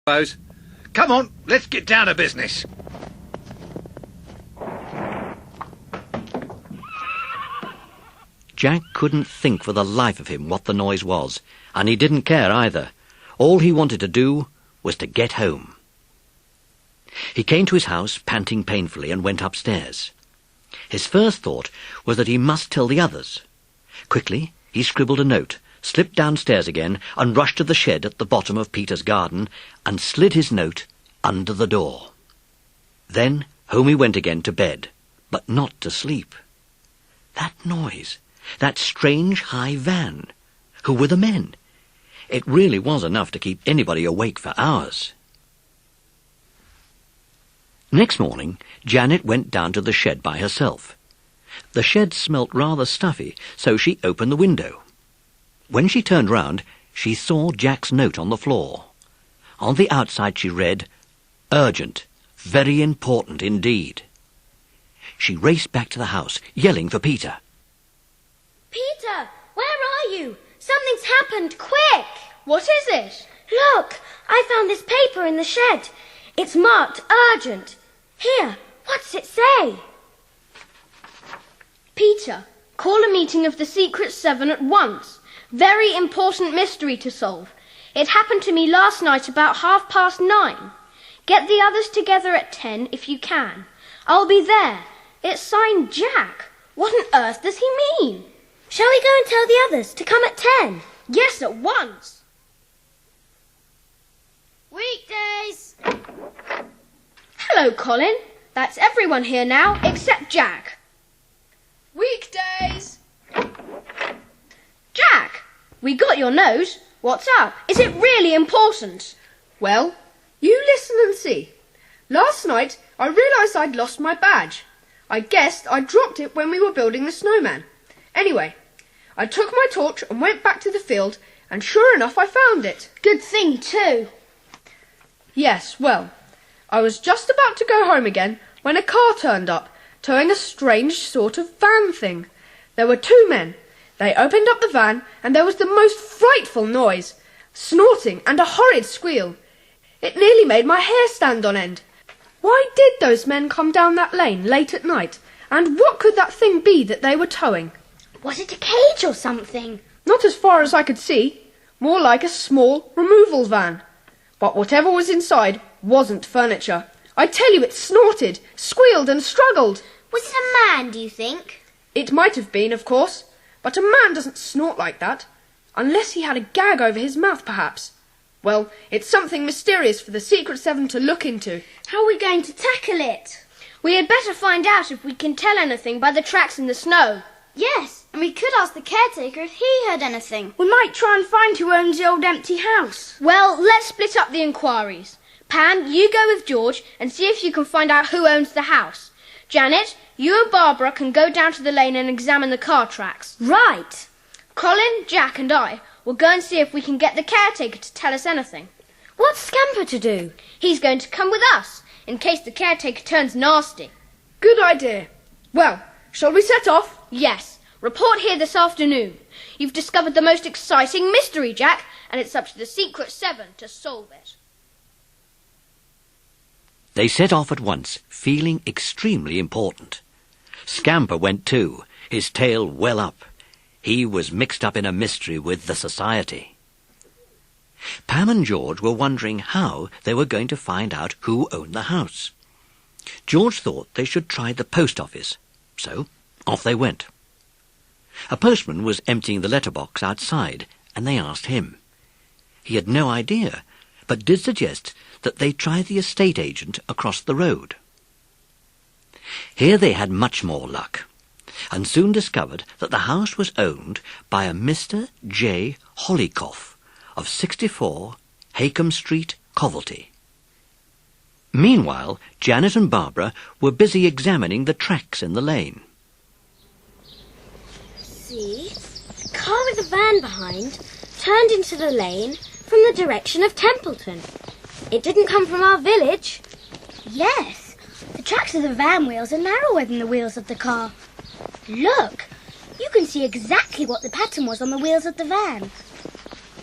suppose. Come on, let's get down to business. Jack couldn't think for the life of him what the noise was, and he didn't care either. All he wanted to do was to get home. He came to his house, panting painfully, and went upstairs. His first thought was that he must tell the others. Quickly, he scribbled a note, slipped downstairs again, and rushed to the shed at the bottom of Peter's garden, and slid his note under the door. Then home he went again to bed, but not to sleep. That noise, that strange high van. Who were the men? It really was enough to keep anybody awake for hours. Next morning, Janet went down to the shed by herself. The shed smelt rather stuffy, so she opened the window. When she turned round, she saw Jack's note on the floor. On the outside she read, "Urgent, very important indeed." She raced back to the house, yelling for Peter. Peter, where are you? Something's happened, quick! What is it? Look, I found this paper in the shed. It's marked urgent. Here, what's it say? Peter, call a meeting of the Secret Seven at once. Very important mystery to solve. It happened to me last night about 9:30. Get the others together at 10 if you can. I'll be there. It's signed Jack. What on earth does he mean? Shall we go and tell the others to come at 10? Yes, at once. Weekdays. Hello, Colin. That's everyone here now, except Jack. Weekdays. Jack, we got your note. What's up? Is it really important? Well, you listen and see. Last night I realised I'd lost my badge. I guessed I dropped it when we were building the snowman. Anyway, I took my torch and went back to the field, and sure enough I found it. Good thing, too. Yes, well, I was just about to go home again when a car turned up, towing a strange sort of van thing. There were two men. They opened up the van, and there was the most frightful noise, snorting and a horrid squeal. It nearly made my hair stand on end. Why did those men come down that lane late at night, and what could that thing be that they were towing? Was it a cage or something? Not as far as I could see. More like a small removal van. But whatever was inside wasn't furniture. I tell you, it snorted, squealed and struggled. Was it a man, do you think? It might have been, of course. But a man doesn't snort like that. Unless he had a gag over his mouth, perhaps. Well, it's something mysterious for the Secret Seven to look into. How are we going to tackle it? We had better find out if we can tell anything by the tracks in the snow. Yes, and we could ask the caretaker if he heard anything. We might try and find who owns the old empty house. Well, let's split up the inquiries. Pan, you go with George and see if you can find out who owns the house. Janet, you and Barbara can go down to the lane and examine the car tracks. Right. Colin, Jack and I will go and see if we can get the caretaker to tell us anything. What's Scamper to do? He's going to come with us, in case the caretaker turns nasty. Good idea. Well, shall we set off? Yes. Report here this afternoon. You've discovered the most exciting mystery, Jack, and it's up to the Secret Seven to solve it. They set off at once, feeling extremely important. Scamper went too, his tail well up. He was mixed up in a mystery with the society. Pam and George were wondering how they were going to find out who owned the house. George thought they should try the post office, so off they went. A postman was emptying the letterbox outside, and they asked him. He had no idea, but did suggest that they try the estate agent across the road. Here they had much more luck, and soon discovered that the house was owned by a Mr. J. Hollycoff of 64 Haycombe Street, Covilty. Meanwhile, Janet and Barbara were busy examining the tracks in the lane. See, the car with the van behind turned into the lane from the direction of Templeton. It didn't come from our village. Yes, the tracks of the van wheels are narrower than the wheels of the car. Look, you can see exactly what the pattern was on the wheels of the van.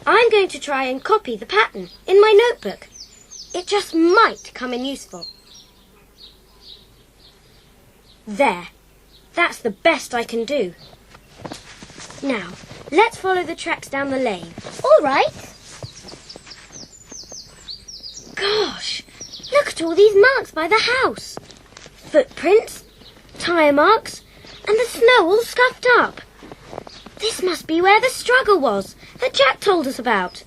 I'm going to try and copy the pattern in my notebook. It just might come in useful. There. That's the best I can do. Now, let's follow the tracks down the lane. All right. Gosh, look at all these marks by the house. Footprints, tyre marks, and the snow all scuffed up. This must be where the struggle was that Jack told us about.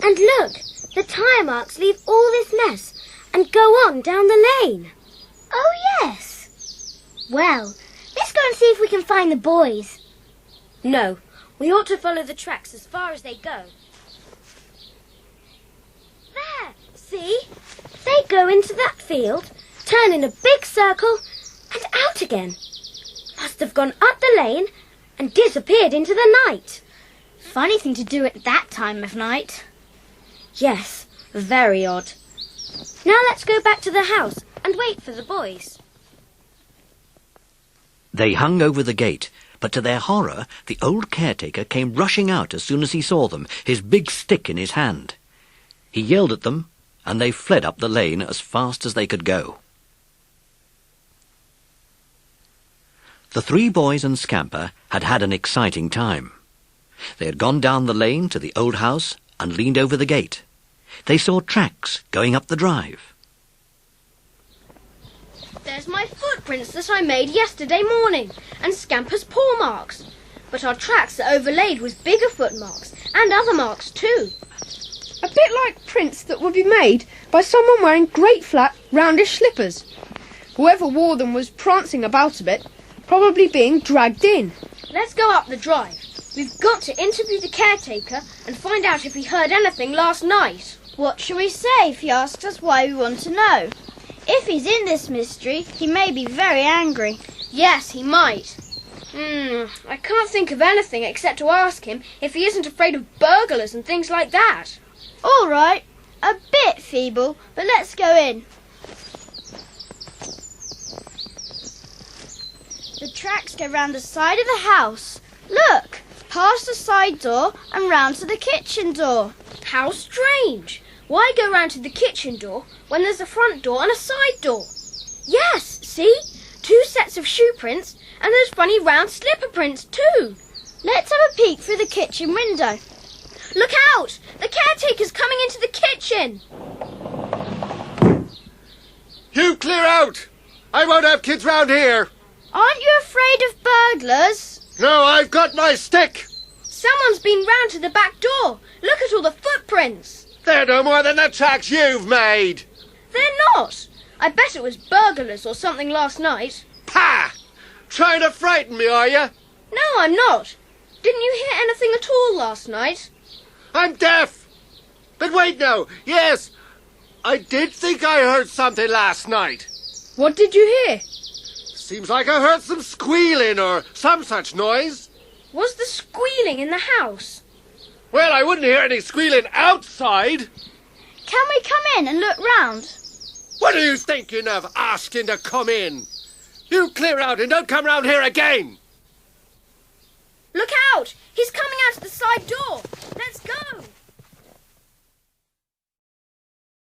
And look, the tyre marks leave all this mess and go on down the lane. Oh, yes. Well, let's go and see if we can find the boys. No, we ought to follow the tracks as far as they go. There, see? They go into that field, turn in a big circle, and out again. Must have gone up the lane and disappeared into the night. Funny thing to do at that time of night. Yes, very odd. Now let's go back to the house and wait for the boys. They hung over the gate, but to their horror, the old caretaker came rushing out as soon as he saw them, his big stick in his hand. He yelled at them, and they fled up the lane as fast as they could go. The three boys and Scamper had had an exciting time. They had gone down the lane to the old house and leaned over the gate. They saw tracks going up the drive. There's my footprints that I made yesterday morning, and Scamper's paw marks. But our tracks are overlaid with bigger footmarks, and other marks too. A bit like prints that would be made by someone wearing great flat, roundish slippers. Whoever wore them was prancing about a bit, probably being dragged in. Let's go up the drive. We've got to interview the caretaker and find out if he heard anything last night. What shall we say if he asks us why we want to know? If he's in this mystery, he may be very angry. Yes, he might. I can't think of anything except to ask him if he isn't afraid of burglars and things like that. All right. A bit feeble, but let's go in. The tracks go round the side of the house. Look, past the side door and round to the kitchen door. How strange. Why go round to the kitchen door when there's a front door and a side door? Yes, see? 2 sets of shoe prints and those funny round slipper prints too. Let's have a peek through the kitchen window. Look out! The caretaker's coming into the kitchen. You clear out! I won't have kids round here. Aren't you afraid of burglars? No, I've got my stick. Someone's been round to the back door. Look at all the footprints. They're no more than the tracks you've made. They're not. I bet it was burglars or something last night. Pah! Trying to frighten me, are you? No, I'm not. Didn't you hear anything at all last night? I'm deaf. But wait now. Yes, I did think I heard something last night. What did you hear? Seems like I heard some squealing or some such noise. Was the squealing in the house? Well, I wouldn't hear any squealing outside. Can we come in and look round? What are you thinking of asking to come in? You clear out and don't come round here again. Look out! He's coming out of the side door. Let's go.